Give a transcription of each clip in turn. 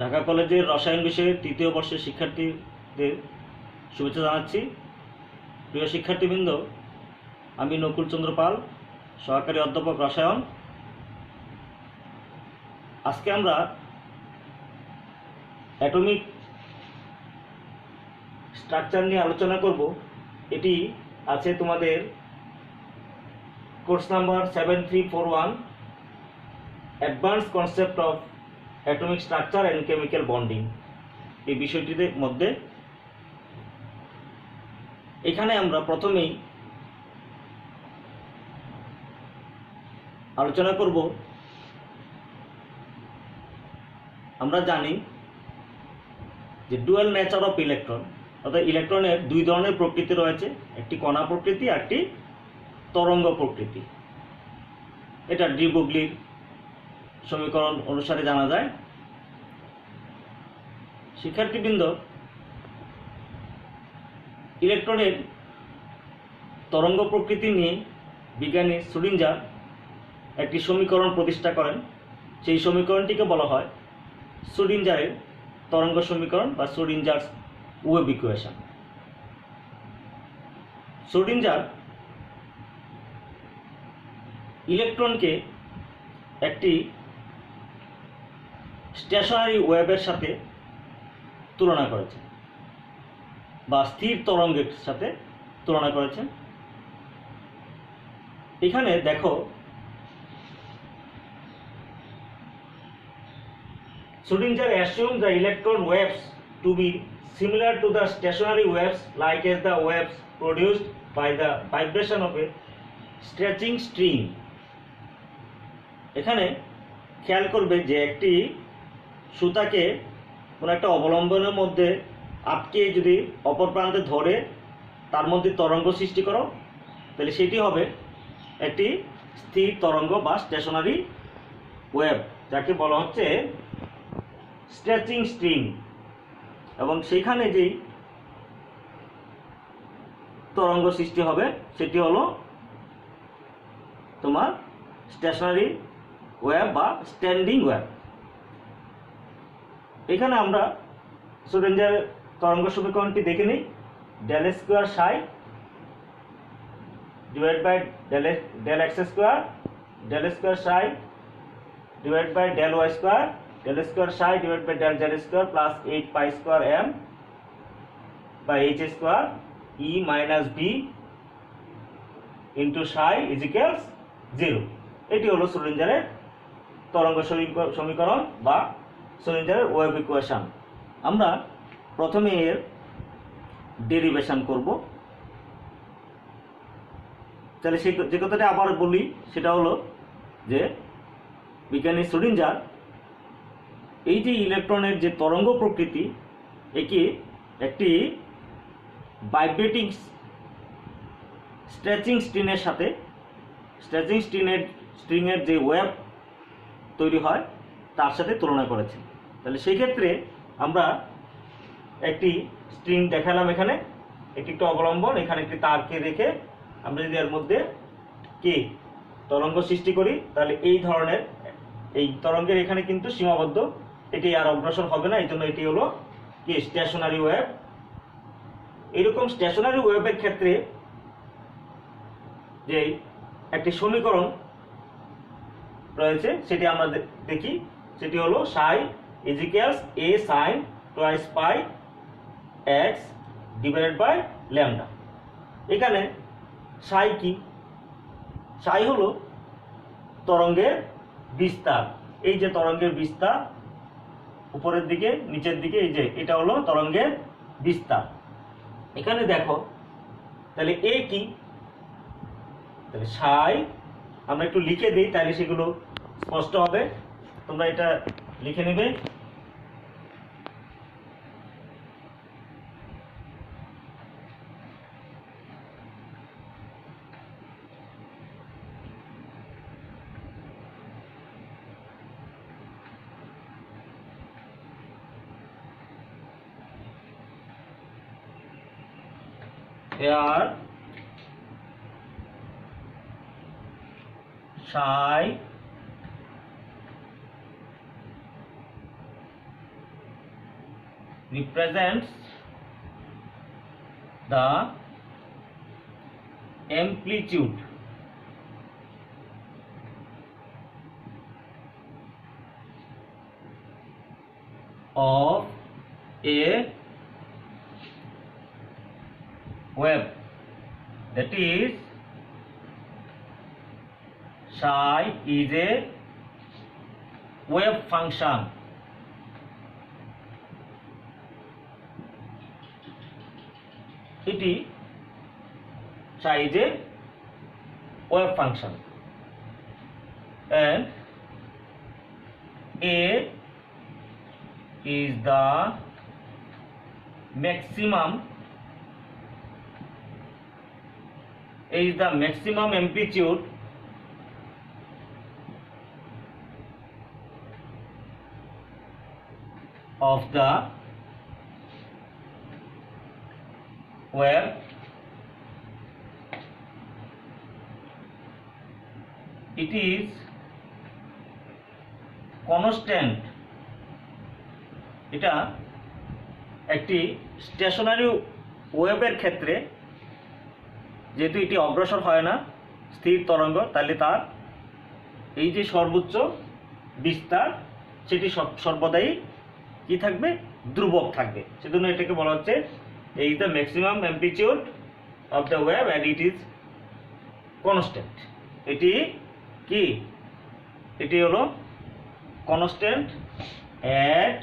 ঢাকা কলেজের রসায়ন বিষয়ের তৃতীয় বর্ষের শিক্ষার্থীদের শুভেচ্ছা জানাচ্ছি। প্রিয় শিক্ষার্থীবৃন্দ, আমি নকুল চন্দ্র পাল, সহকারী অধ্যাপক রসায়ন। আজকে আমরা অ্যাটমিক স্ট্রাকচার নিয়ে আলোচনা করব। এটি আছে তোমাদের course number 7341, advance concept of atomic structure and chemical bonding. এই বিষয়টির মধ্যে এখানে আমরা প্রথমেই আলোচনা করব। আমরা জানি যে ডুয়াল নেচার অফ ইলেকট্রন, অর্থাৎ ইলেকট্রনের দুই ধরনের প্রকৃতি রয়েছে, একটি কণা প্রকৃতি আর একটি তরঙ্গ প্রকৃতি। এটা ডি ব্রগলির সমীকরণ অনুসারে জানা যায়। শিক্ষার্থীবৃন্দ, ইলেকট্রনের তরঙ্গ প্রকৃতি নিয়ে বিজ্ঞানী শ্রোডিঞ্জার একটি সমীকরণ প্রতিষ্ঠা করেন। সেই সমীকরণটিকে বলা হয় শ্রোডিঞ্জারের তরঙ্গ সমীকরণ বা শ্রোডিঞ্জারস ওয়েভ ইকুয়েশন। শ্রোডিঞ্জার ইলেকট্রনকে একটি স্টেশনারি ওয়েভের সাথে তুলনা করেছেন বা স্থির তরঙ্গের সাথে তুলনা করেছেন। এখানে দেখো, Schrödinger assumed the electron waves to be similar to the stationary waves, like as the waves produced by the vibration of a stretching string. এখানে খেয়াল করবে যে একটি সুতাকে কোনো একটা অবলম্বনের মধ্যে আটকে যদি অপর প্রান্তে ধরে তার মধ্যে তরঙ্গ সৃষ্টি করো, তাহলে সেটি হবে একটি স্থির তরঙ্গ বা স্টেশনারি ওয়েভ, যাকে বলা হচ্ছে স্ট্রেচিং স্ট্রিং। এবং সেখানে যেই তরঙ্গ সৃষ্টি হবে সেটি হলো তোমার স্টেশনারি ওয়েভ বা স্ট্যান্ডিং ওয়েভ। এখানে আমরা শ্রোডিঞ্জার তরঙ্গ সমীকরণটি দেখে নিই। Del square psi divide by del x square, del square psi divide by del y square, del square psi divided by del z square plus 8 pi square m by h square e minus b into psi is equals 0। এটি হলো শ্রোডিঞ্জারের তরঙ্গ সমীকরণ বা শ্রোডিঞ্জারের wave equation. আমরা প্রথমে এর derivation করব। তাহলে যে কথাটা আবার বলি, সেটা হলো যে বিজ্ঞানী শ্রোডিঞ্জার এই যে ইলেকট্রনের যে তরঙ্গ প্রকৃতি, একে একটি ভাইব্রেটিং স্ট্রেচিং স্ট্রিংয়ের সাথে, স্ট্রেচিং স্ট্রিংয়ের যে ওয়েভ তৈরি হয় তার সাথে তুলনা করেছেন। তাহলে সেই ক্ষেত্রে আমরা একটি স্ট্রিং দেখালাম, এখানে একটি অবলম্বন, এখানে একটি তারকে রেখে আমরা যদি এর মধ্যে কি তরঙ্গ সৃষ্টি করি, তাহলে এই ধরনের এই তরঙ্গের এখানে কিন্তু সীমাবদ্ধ, এটি আর অগ্রসর হবে না। এই জন্য এটি হলো কি স্টেশনারি ওয়েভ। এইরকম স্টেশনারি ওয়েভের ক্ষেত্রে যে একটি সমীকরণ রয়েছে সেটি আমরা দেখি। সেটি হলো psi is equals a sine twice pi x divided by lambda. এখানে সাই কি? সাই হলো তরঙ্গের বিস্তার। এই যে তরঙ্গের বিস্তার উপরের দিকে নিচের দিকে, এই যে এটা হলো তরঙ্গের বিস্তার। এখানে দেখো, তাহলে এ কি? তাহলে সাই আমরা একটু লিখে দিই, তাহলে সেগুলো স্পষ্ট হবে। তোমরা এটা লিখে নেবে। Here psi represents the amplitude of a wave, that is psi is a wave function. এটি psi is a wave function and A is the maximum amplitude of the wave it is constant. এটা একটি stationery ওয়েভের ক্ষেত্রে যেহেতু এটি অগ্রসর হয় না, স্থির তরঙ্গ, তাহলে তার এই যে সর্বোচ্চ বিস্তার সেটি সর্বদাই কি থাকবে, ধ্রুবক থাকবে। সেজন্য এটাকে বলা হচ্ছে এই the maximum amplitude of the wave and it is constant. এটি কি, এটি হলো constant at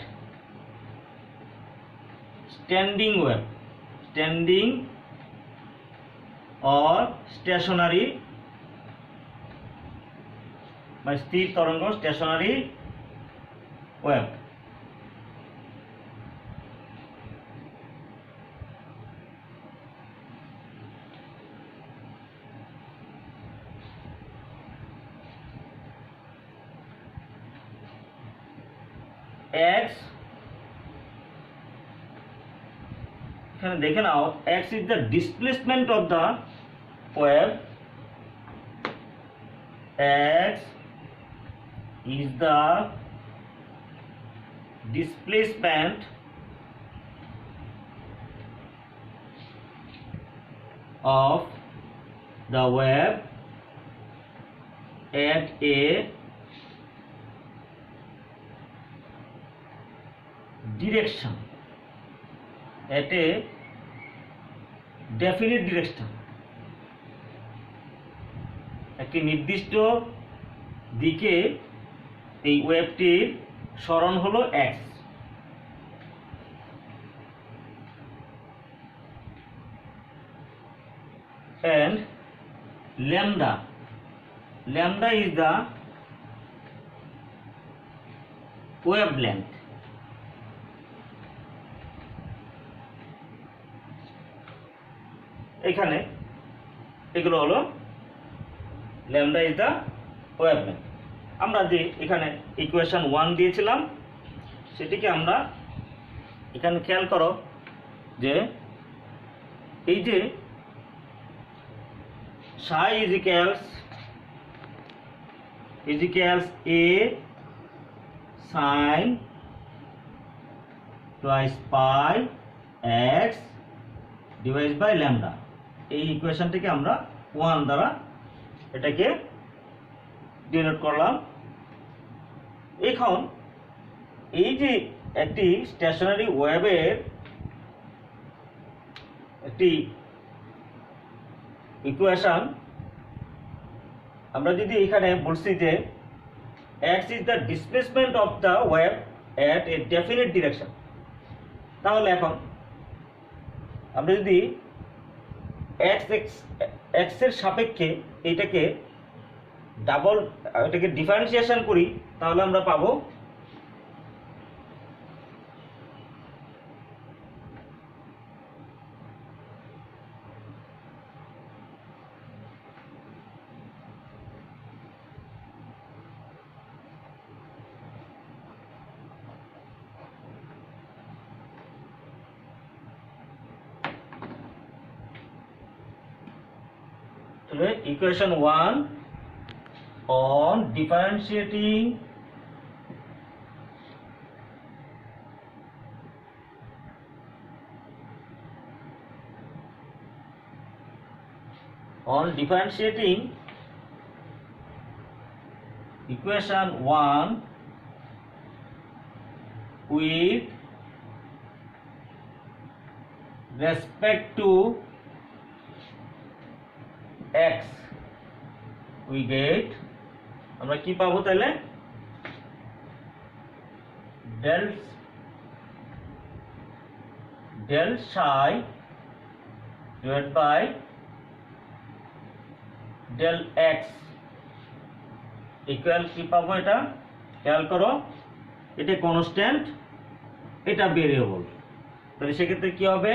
standing wave, standing or stationary বা স্থির তরঙ্গ, স্টেশনারি ওয়েভ। x এখানে দেখে নাও, x is the displacement of the wave, x is the displacement of the wave at a direction, at a definite direction, একটি নির্দিষ্ট দিকে এই ওয়েভটির সরণ হলো x। and lambda is the wavelength. এখানে এগুলো হলো ল্যামডা ইজ দ্য ওয়েভলেন্থ। আমরা যে এখানে ইকুয়েশন 1 দিয়েছিলাম সেটিকে আমরা এখানে খেয়াল করো যে এই যে psi is equals a sin twice pi x divided by lambda, এই ইকুয়েশনটিকে আমরা 1 দ্বারা এটাকে ডিনোট করলাম। এখন এই যে একটি স্টেশনারি ওয়েভের একটি ইকুয়েশন, আমরা যদি এখানে বলছি যে x is the displacement of the wave at a definite direction, তাহলে এখন আমরা যদি x এর সাপেক্ষে এটাকে ডিফারেন্সিয়েশন করি তাহলে আমরা পাবো equation 1 on differentiating on differentiating equation 1 with respect to x we get আমরা কি পাবো তাহলে del psi divided by del x equal কি পাবো এটা খেয়াল করো এটা কনস্ট্যান্ট এটা ভেরিয়েবল তাহলে সেক্ষেত্রে কি হবে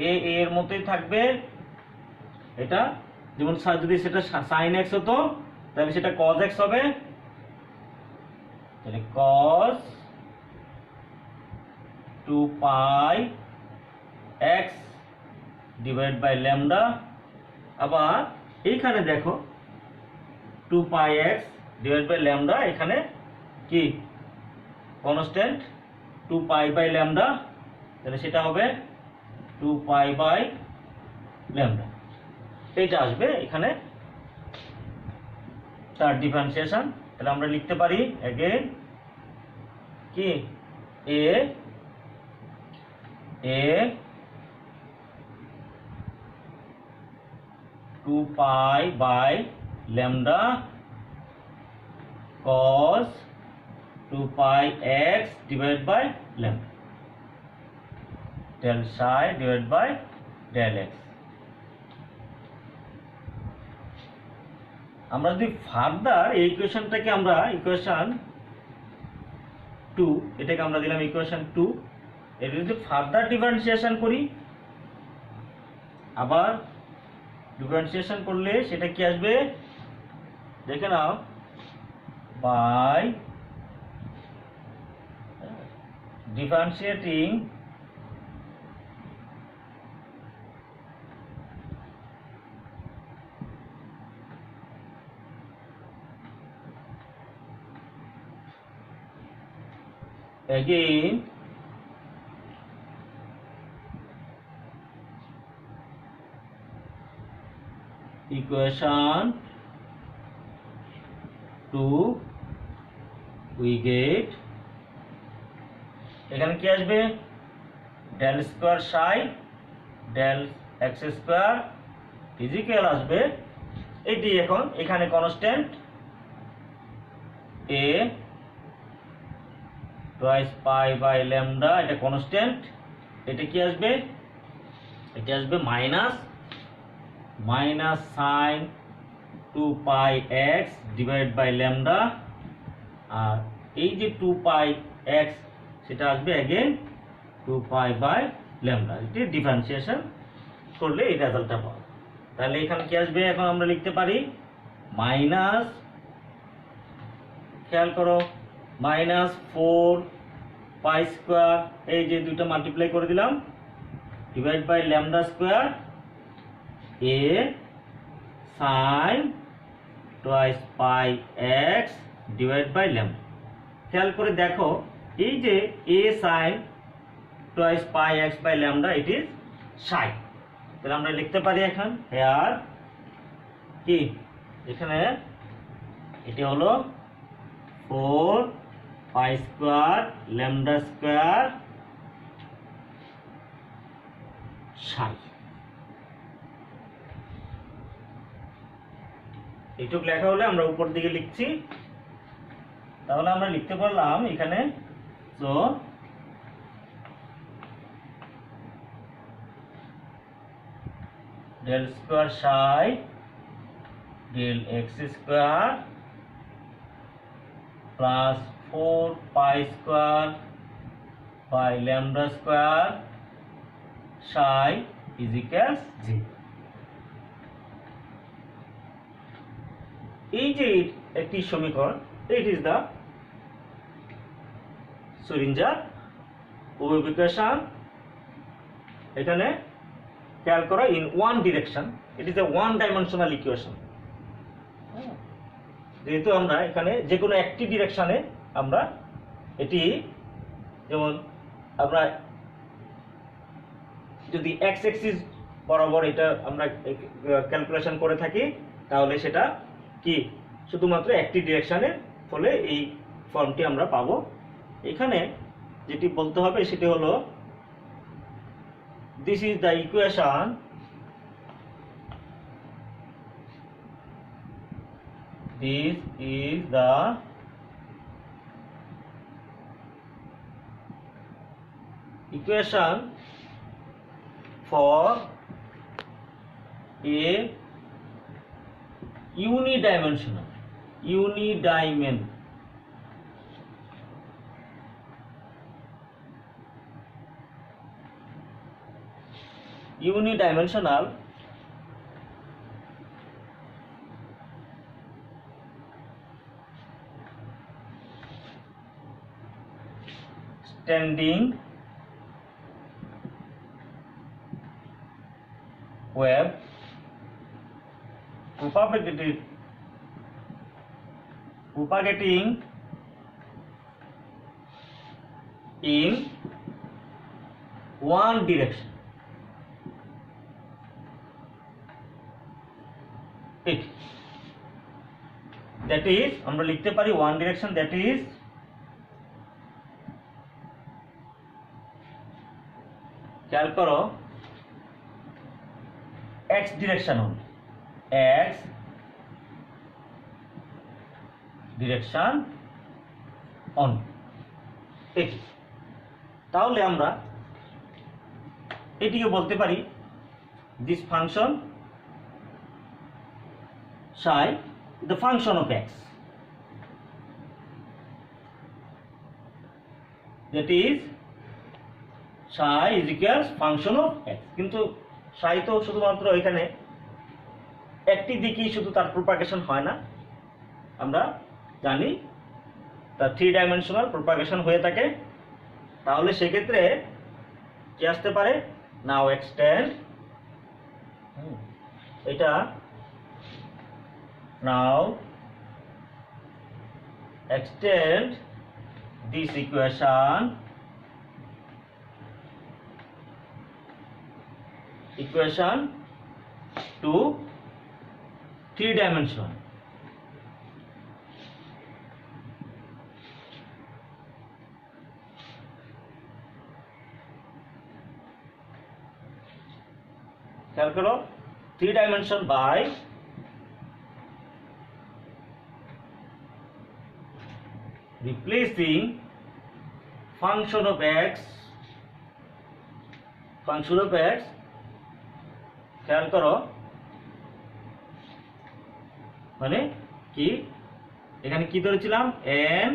এ এর মতোই থাকবে এটা যেমন যদি সেটা sin x হতো তাহলে সেটা cos x হবে তাহলে cos 2 pi x divided by lambda আবার এইখানে দেখো 2 pi x divided by lambda এখানে কি কনস্ট্যান্ট 2 pi by lambda তাহলে সেটা হবে 2 pi by lambda এইটা আসবে এখানে তার ডিফারেন্সিয়েশন তাহলে আমরা লিখতে পারি अगेन কি a 2 pi by lambda cos 2 pi x divided by lambda del psi divided by del x আমরা যদি ফার্দার এই ইকুয়েশনটাকে আমরা ইকুয়েশন 2 এটাকে আমরা দিলাম ইকুয়েশন 2 এটা যদি ফার্দার ডিফারেন্সিয়েশন করি আবার ডিফারেন্সিয়েশন করলে সেটা কি আসবে দেখে নাও by differentiating again equation 2 we get এখানে কি আসবে del square psi del x square is equal আসবে এটি এখন এখানে constant a twice pi by lambda এটা কনস্ট্যান্ট এটা কি আসবে এটা আসবে minus sin 2 pi x divided by lambda আর এই যে 2 pi x সেটা আসবে अगेन 2 pi by lambda এটি ডিফারেন্সিয়েশন করলে এই রেজাল্টটা পাবো তাহলে এখানে কি আসবে এখন আমরা লিখতে পারি মাইনাস খেয়াল করো মাইনাস 4 পাই স্কোয়ার এই যে দুটো মাল্টিপ্লাই করে দিলাম divide by lambda square A sine twice pi x divide by lambda খেয়াল করে দেখো এই যে A sine twice pi x by lambda it is sine তাহলে আমরা লিখতে পারি এখন হেয়ার কি এখানে এটি হলো 4 পাই স্কোয়ার ল্যামডা স্কোয়ার সাই এইটুক লেখা হলে আমরা উপর দিকে লিখছি তাহলে আমরা লিখতে পারলাম এখানে so del square psi del x square plus 4 pi square by lambda square psi is equals 0 এই যে একটি সমীকরণ it is the Schrödinger wave equation এখানে খেয়াল করো in one direction it is a one dimensional equation যেহেতু আমরা এখানে যে কোনো একটি ডিরেকশনে আমরা এটি যেমন আমরা যদি x axis বরাবর এটা আমরা ক্যালকুলেশন করে থাকি, তাহলে সেটা কি শুধুমাত্র একটি ডিরেকশনে ফলে এই ফর্মটি আমরা পাবো। এখানে যেটি বলতে হবে সেটি হলো this is the equation this is the equation for a unidimensional standing wave propagating in one direction. That is আমরা লিখতে পারি one direction, that is খেয়াল করো x direction only, x direction only। তাহলে আমরা এটিকে বলতে পারি this function psi the function of x, that is psi is equals function of x। কিন্তু psi তো শুধুমাত্র এখানে একটি দিকেই শুধু তার প্রপাগেশন হয় না, আমরা জানি তার 3 ডাইমেনশনাল প্রপাগেশন হয়ে থাকে। তাহলে সেক্ষেত্রে কি আসতে পারে, নাও এক্সটেন্ড এটা, now extend this equation to 3 dimension। খেয়াল করো 3 dimension by replacing function of x খেয়াল করো মানে কি, এখানে কি ধরেছিলাম, an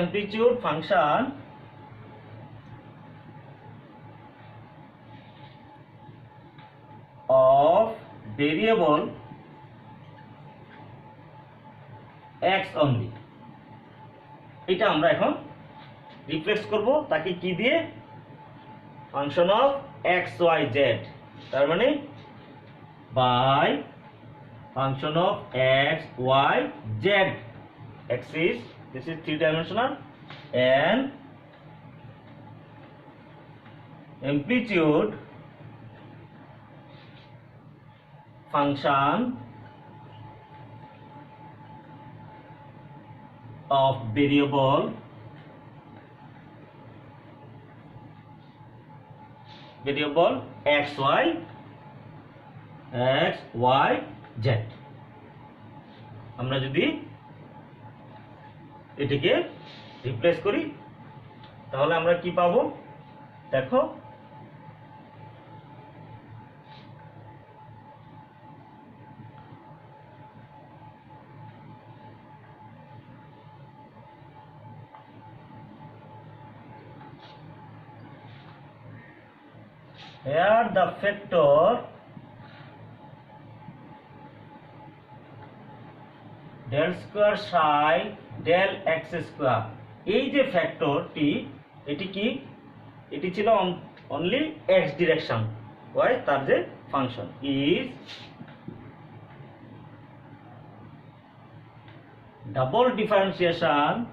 amplitude function of variable x only। এটা আমরা এখন রিপ্লেস করব তাকে কি দিয়ে, function of x y z, তার মানে by function of x y z axis, this is 3 dimensional, and amplitude function of variable x y z। আমরা যদি এটিকে রিপ্লেস করি তাহলে আমরা কি পাবো, দেখো here the factor del square psi del x square, এই যে ফ্যাক্টরটি এটি কি, এটি ছিল অনলি x ডিরেকশন, ওয়াই তার যে function is double differentiation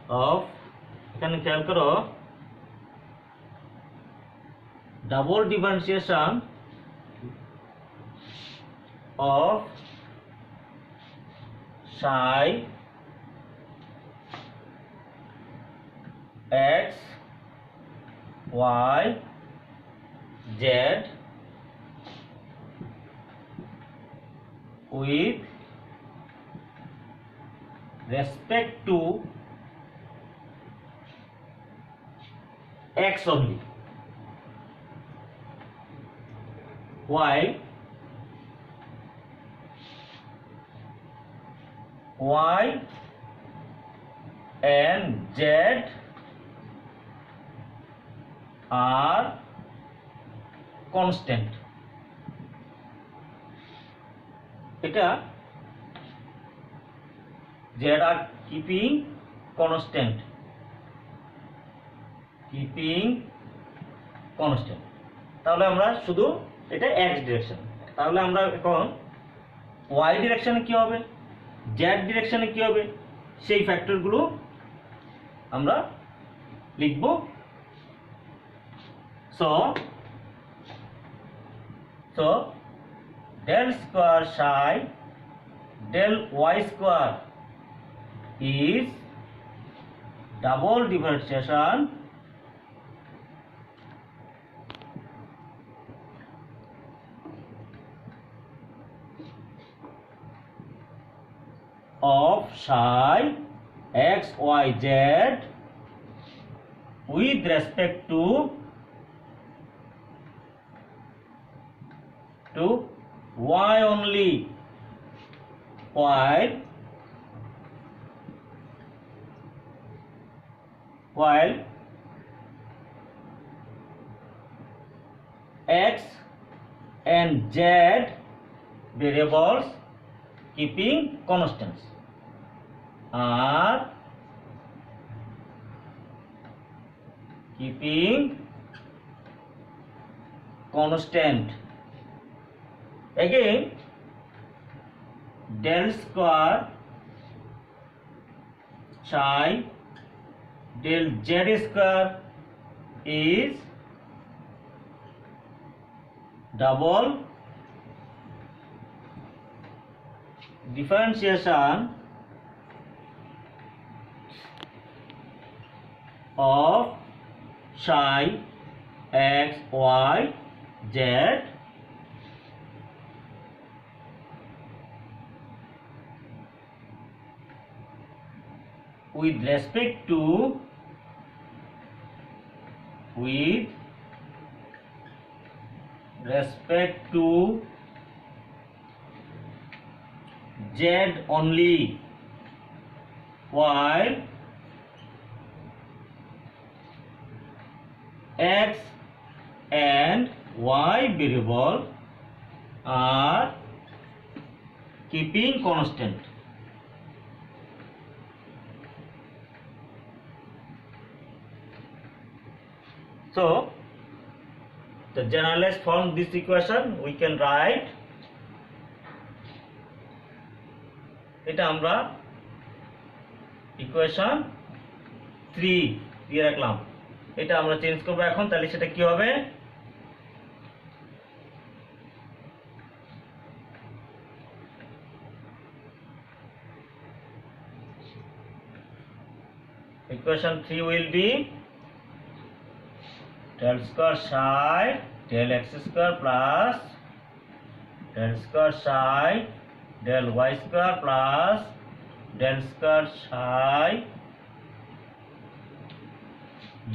of, এখানে খেয়াল করো, double differentiation of psi x y z with respect to x only, while y and z are constant. এটা z are keeping constant, তাহলে আমরা শুধু এটা x ডিরেকশন। তাহলে আমরা এখন y ডিরেকশনে কি হবে, z ডিরেকশনে কি হবে, সেই ফ্যাক্টরগুলো আমরা লিখব। So del square psi del y square is double differentiation of psi x y z with respect to y only, while x and z variables keeping constants are keeping constant. Again, del square psi del z square is double differentiation of psi x y z with respect to z only, while x and y variable are keeping constant. So, to generalize from this equation we can write, এটা আমরা equation 3 দিয়ে রাখলাম, এটা আমরা change করব এখন। তাহলে সেটা কি হবে, equation 3 will be del square psi del x square plus del square psi del y square plus del square psi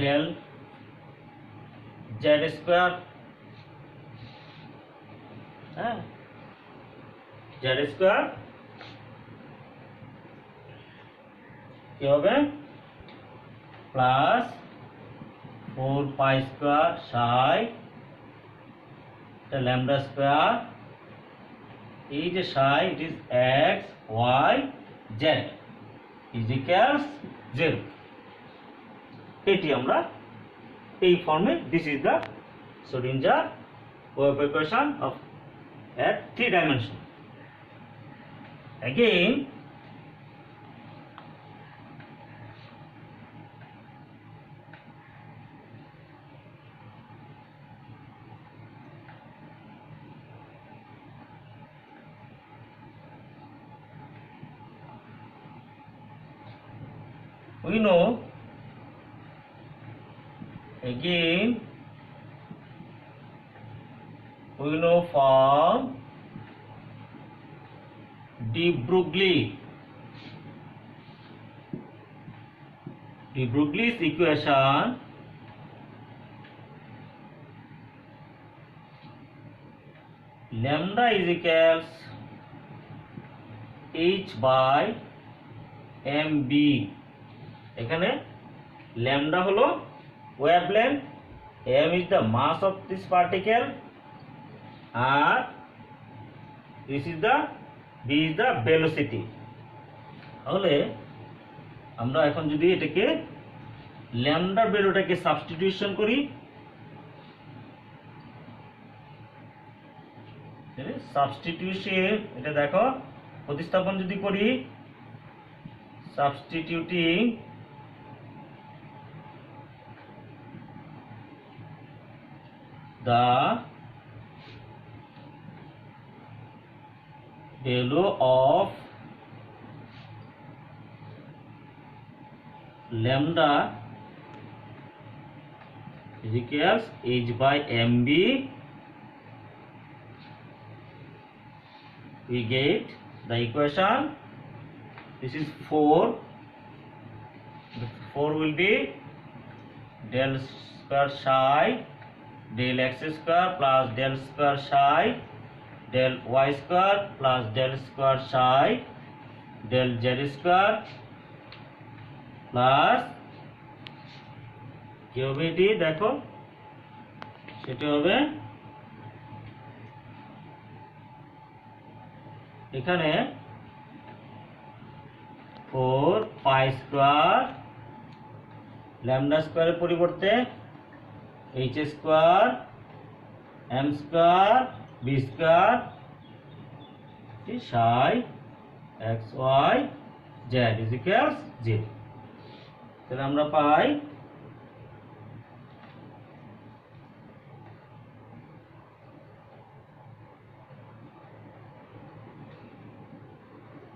del z square, z square কি হবে plus 4 pi square psi the lambda square is psi, it is x y z is equals 0। এটি আমরা এই ফর্মে, this is the Schrödinger wave equation of at 3 dimension. Again, we know again we know from de Broglie's equation lambda is equals h by mb। এখানে lambda হলো wavelength, m is the mass of this particle, আর this is the b is the velocity। তাহলে আমরা এখন যদি এটাকে lambda ভ্যালুটাকে substitution করি, substitution, এটা দেখো প্রতিস্থাপন যদি করি, substituting the value of lambda is equals h by mb, we get the equation. This is 4. The 4 will be del square psi del x square plus del square psi del y square plus del square psi del z square plus কি হবে, এটি দেখো সেটি হবে এখানে 4 pi square lambda স্কয়ারের পরিবর্তে h square m square b square psi x y z is equals 0। তাহলে আমরা পাই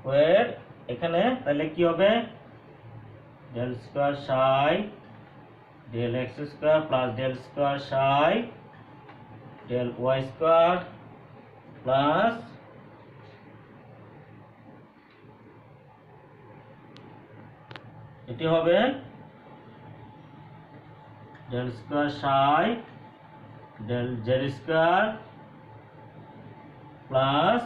where এখানে তাহলে কি হবে, del square psi del x square plus del square psi del y square plus এটি হবে del square psi del z square plus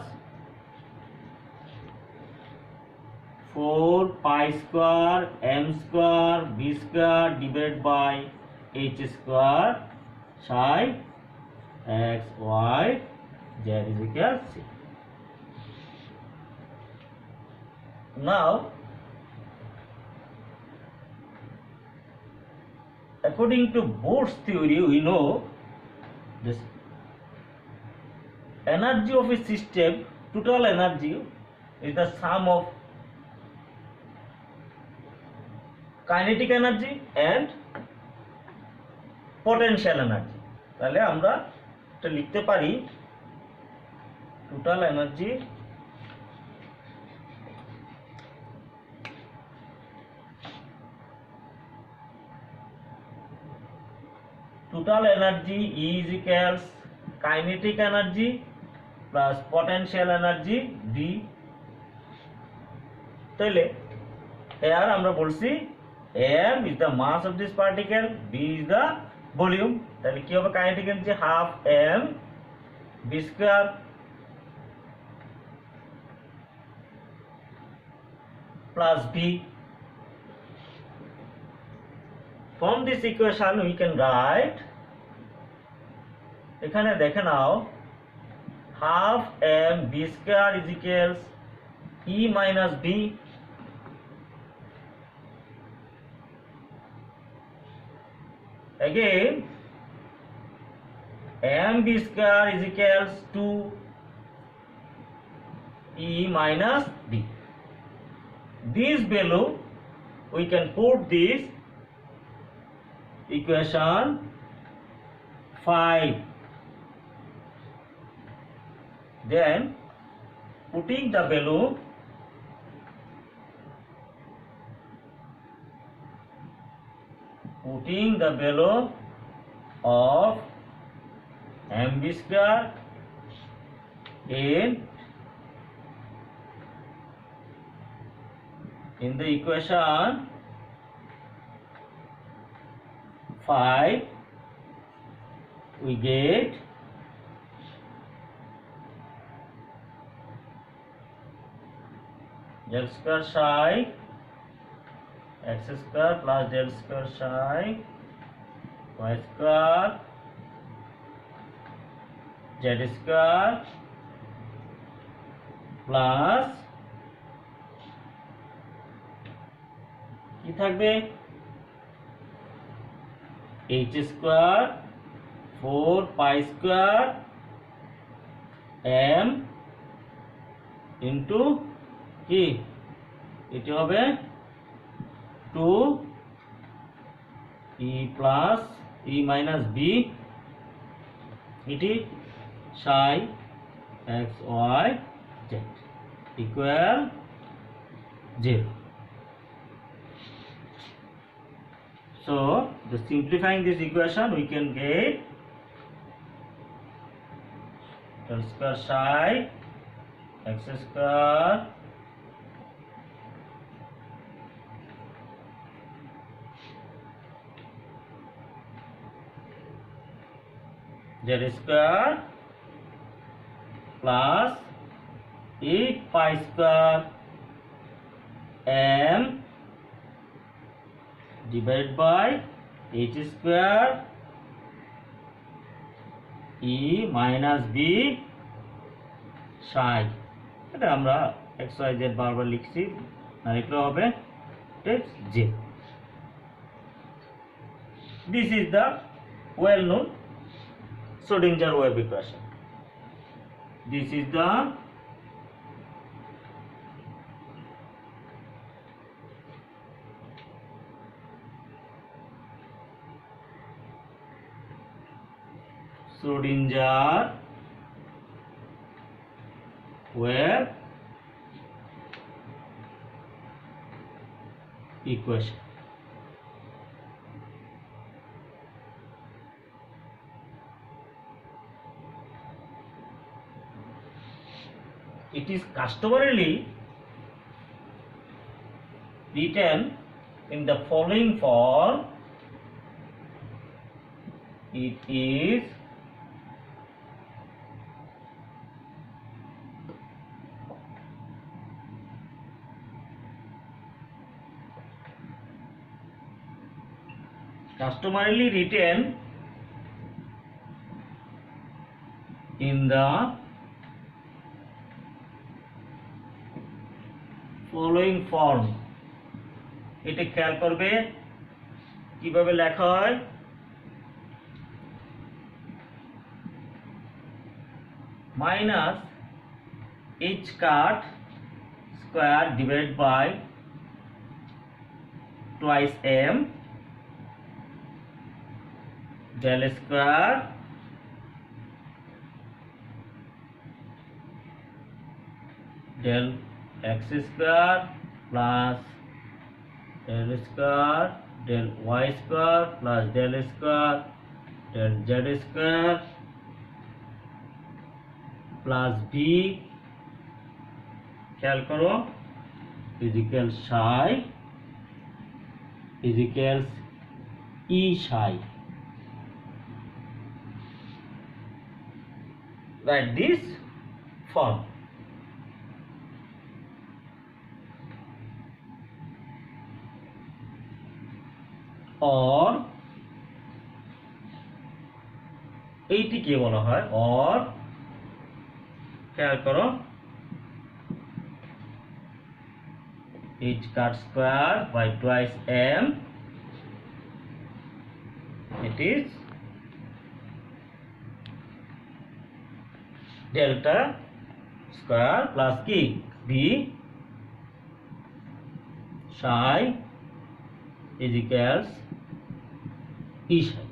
4 pi square m square b square divided by h square psi x y z is equal to 0. Now, according to Bohr's theory, we know this energy of a system, total energy, is the sum of kinetic energy and potential energy। তাহলে আমরা এটা লিখতে পারি total energy is equals kinetic energy plus potential energy v। তাহলে here আমরা বলছি m is the mass of this particle, v is the volume। তাহলে কি হবে, kinetic energy half m v square plus v। From this equation we can write, এখানে দেখে নাও, half m v square is equals e minus v again mb square is equals to e minus b. This value we can put this equation 5. Then putting the value of mb square in the equation 5, we get del square psi x square plus del square psi y square z square plus কি থাকবে h square 4 pi square m into কি এটি হবে 2 e plus e minus b এটি psi x y z equal 0. So the simplifying this equation we can get del square psi x square z square plus 8 pi square m divided by h square e minus b psi. এটা আমরা x y z বারবার লিখছি না লিখলে হবে z. This is the well known Schrodinger wave equation. This is the Schrodinger wave equation. It is customarily written in the following form. It is customarily written in the following form. এটা খেয়াল করবে কিভাবে লেখা হয় minus h cut square divided by twice m del square del x square plus del square del y square plus del square del z square plus b খেয়াল করো is equals psi is equals e psi. Write this form. or এইটিকে বলা হয় or খেয়াল করো h cut square by twice m, it it is delta square plus কি b psi is equals e psi.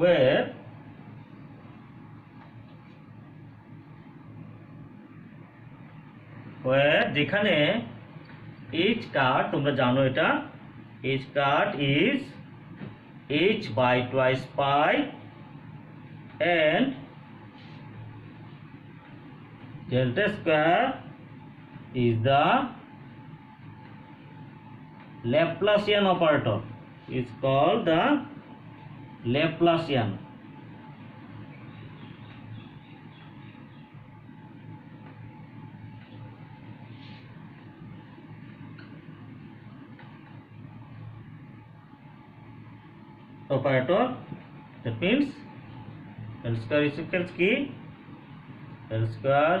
where যেখানে h কাট তোমরা জানো এটা h cut is h by twice pi and delta square is the Laplacian operator, is called the Laplacian. Operator, that means L square is equals to L square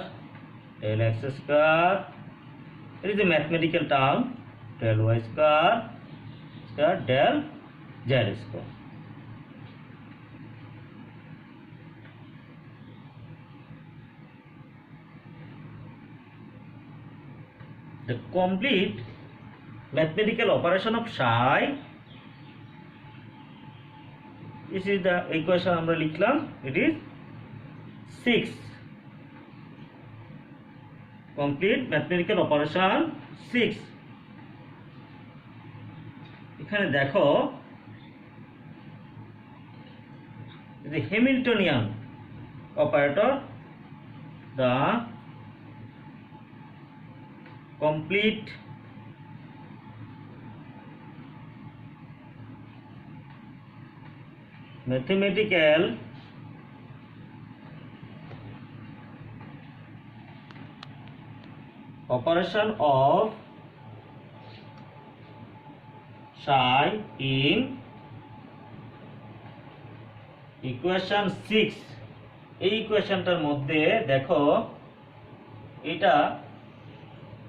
L x square. It is a mathematical term. Del y square del z square. The complete mathematical operation of psi, this is the equation আমরা লিখলাম, it is 6. Complete mathematical operation 6. এখানে দেখো the Hamiltonian operator, the complete mathematical operation of psi in equation 6. এই ইকুয়েশনটার মধ্যে দেখো এটা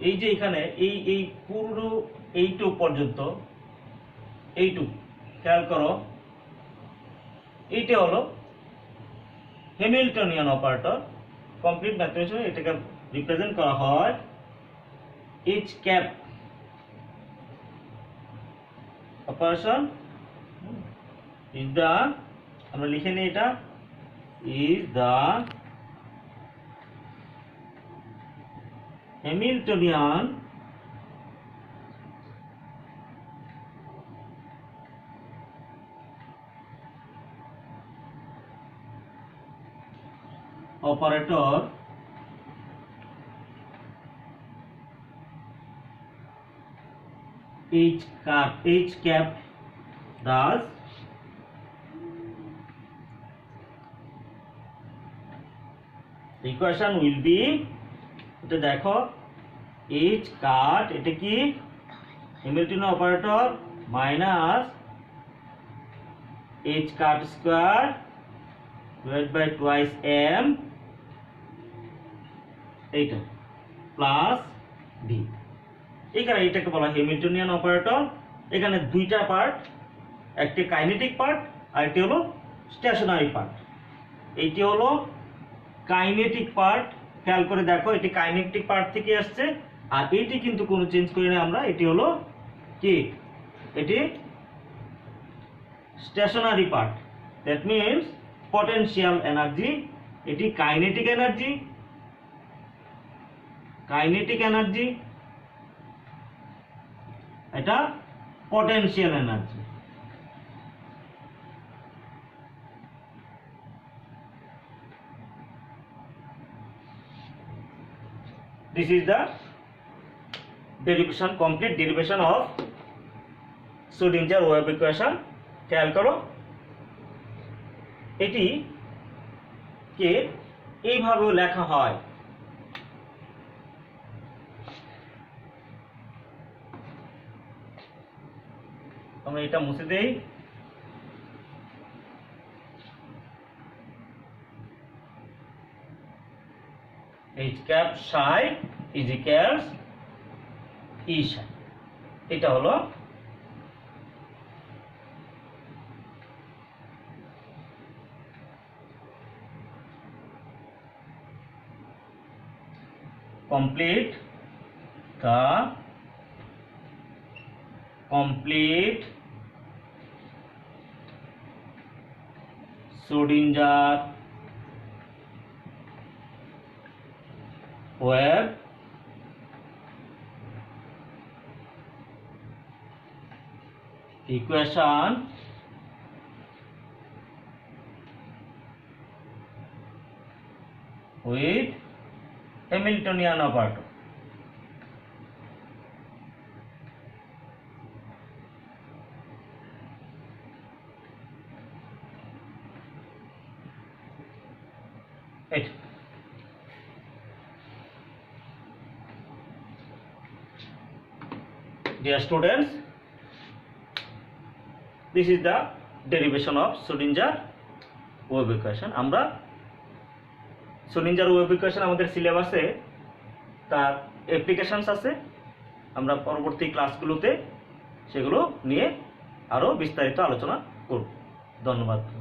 এই যে এখানে এই পুরো এইটুক পর্যন্ত এইটুক খেয়াল করো, এইটা হলো হ্যামিল্টনিয়ান অপারেটর কমপ্লিট ম্যাথমেটিক্স। এটাকে রিপ্রেজেন্ট করা হয় h cap operation is the, আমরা লিখে নিই এটা is the Hamiltonian operator h cap does the equation will be, এটা দেখো h cut এটা কি Hamiltonian operator minus h cut square divided by twice m এইটা প্লাস b। এখানে এটাকে বলা হয় হ্যামিল্টনিয়ান অপারেটর। এখানে দুইটা পার্ট, একটি কাইনেটিক পার্ট আর একটি হলো স্টেশনারি পার্ট। এইটি হলো কাইনেটিক পার্ট, খেয়াল করে দেখো এটি কাইনেটিক পার্ট থেকে আসছে, আর এটি কিন্তু কোনো চেঞ্জ করি না আমরা, এটি হলো কি এটি stationary part. That means potential energy, এটি কাইনেটিক এনার্জি, এটা potential energy. This is the derivation, complete derivation of Schrödinger wave equation। খেয়াল করো এটি কে এইভাবে লেখা হয়, আমরা এটা মুছে দেই, H cap Sai is equals ই সাই। এটা হলো complete the complete Schrödinger wave equation with Hamiltonian operator. Right. Dear students, this is the derivation of Schrödinger wave equation. আমরা Schrödinger wave equation আমাদের সিলেবাসে তার অ্যাপ্লিকেশনস আছে, আমরা পরবর্তী ক্লাসগুলোতে সেগুলো নিয়ে আরো বিস্তারিত আলোচনা করব। ধন্যবাদ।